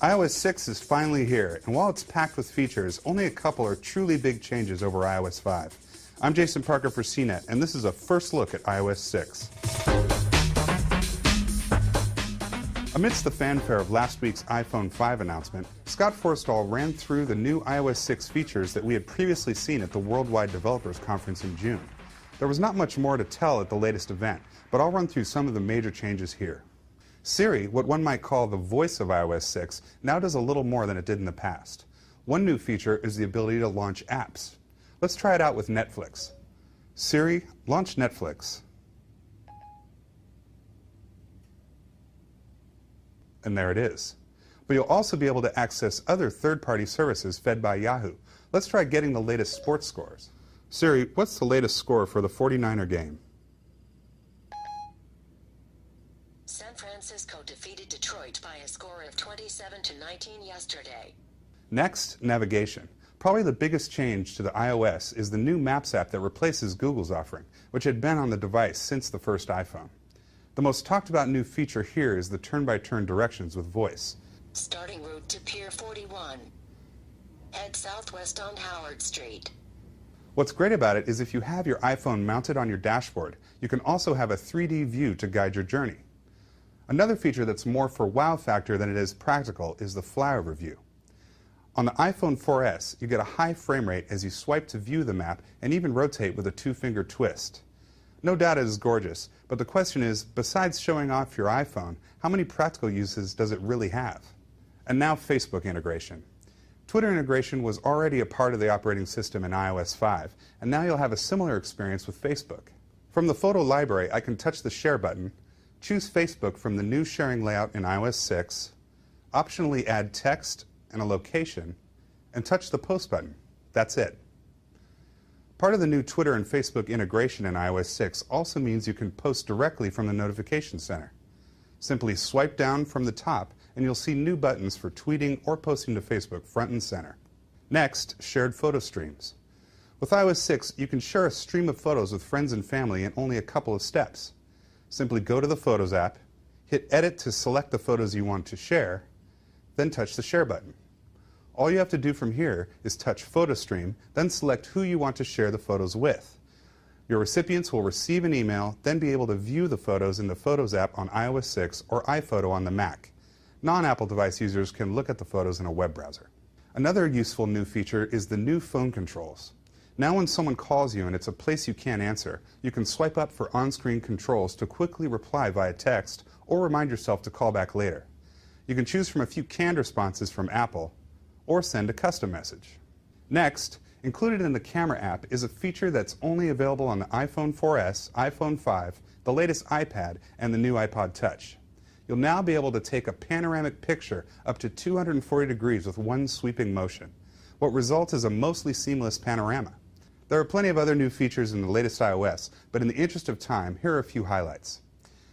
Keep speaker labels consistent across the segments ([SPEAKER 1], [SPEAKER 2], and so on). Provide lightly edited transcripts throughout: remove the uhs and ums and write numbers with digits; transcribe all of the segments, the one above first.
[SPEAKER 1] iOS 6 is finally here, and while it's packed with features, only a couple are truly big changes over iOS 5. I'm Jason Parker for CNET, and this is a first look at iOS 6. Amidst the fanfare of last week's iPhone 5 announcement, Scott Forstall ran through the new iOS 6 features that we had previously seen at the Worldwide Developers Conference in June. There was not much more to tell at the latest event, but I'll run through some of the major changes here. Siri, what one might call the voice of iOS 6, now does a little more than it did in the past. One new feature is the ability to launch apps. Let's try it out with Netflix. Siri, launch Netflix. And there it is. But you'll also be able to access other third-party services fed by Yahoo. Let's try getting the latest sports scores. Siri, what's the latest score for the 49er game?
[SPEAKER 2] San Francisco defeated Detroit by a score of 27-19 yesterday.
[SPEAKER 1] Next, navigation. Probably the biggest change to the iOS is the new Maps app that replaces Google's offering, which had been on the device since the first iPhone. The most talked about new feature here is the turn-by-turn directions with voice.
[SPEAKER 2] Starting route to Pier 41. Head southwest on Howard Street.
[SPEAKER 1] What's great about it is if you have your iPhone mounted on your dashboard, you can also have a 3D view to guide your journey. Another feature that's more for wow factor than it is practical is the flyover view. On the iPhone 4S, you get a high frame rate as you swipe to view the map and even rotate with a two-finger twist. No doubt it is gorgeous, but the question is, besides showing off your iPhone, how many practical uses does it really have? And now Facebook integration. Twitter integration was already a part of the operating system in iOS 5, and now you'll have a similar experience with Facebook. From the photo library, I can touch the Share button, choose Facebook from the new sharing layout in iOS 6, optionally add text and a location, and touch the Post button. That's it. Part of the new Twitter and Facebook integration in iOS 6 also means you can post directly from the notification center. Simply swipe down from the top and you'll see new buttons for tweeting or posting to Facebook front and center. Next, shared photo streams. With iOS 6, you can share a stream of photos with friends and family in only a couple of steps. Simply go to the Photos app, hit Edit to select the photos you want to share, then touch the Share button. All you have to do from here is touch Photo Stream, then select who you want to share the photos with. Your recipients will receive an email, then be able to view the photos in the Photos app on iOS 6 or iPhoto on the Mac. Non-Apple device users can look at the photos in a web browser. Another useful new feature is the new phone controls. Now when someone calls you and it's a place you can't answer, you can swipe up for on-screen controls to quickly reply via text or remind yourself to call back later. You can choose from a few canned responses from Apple or send a custom message. Next, included in the Camera app is a feature that's only available on the iPhone 4S, iPhone 5, the latest iPad, and the new iPod Touch. You'll now be able to take a panoramic picture up to 240 degrees with one sweeping motion. What results is a mostly seamless panorama. There are plenty of other new features in the latest iOS, but in the interest of time, here are a few highlights.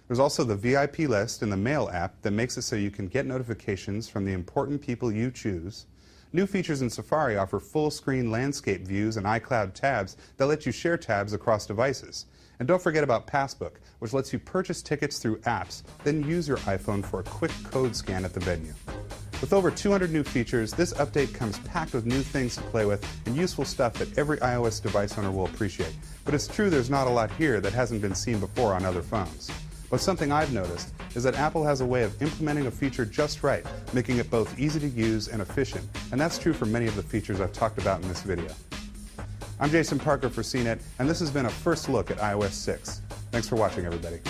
[SPEAKER 1] There's also the VIP list in the Mail app that makes it so you can get notifications from the important people you choose. New features in Safari offer full-screen landscape views and iCloud tabs that let you share tabs across devices. And don't forget about Passbook, which lets you purchase tickets through apps, then use your iPhone for a quick code scan at the venue. With over 200 new features, this update comes packed with new things to play with and useful stuff that every iOS device owner will appreciate. But it's true there's not a lot here that hasn't been seen before on other phones. But something I've noticed is that Apple has a way of implementing a feature just right, making it both easy to use and efficient. And that's true for many of the features I've talked about in this video. I'm Jason Parker for CNET, and this has been a first look at iOS 6. Thanks for watching, everybody.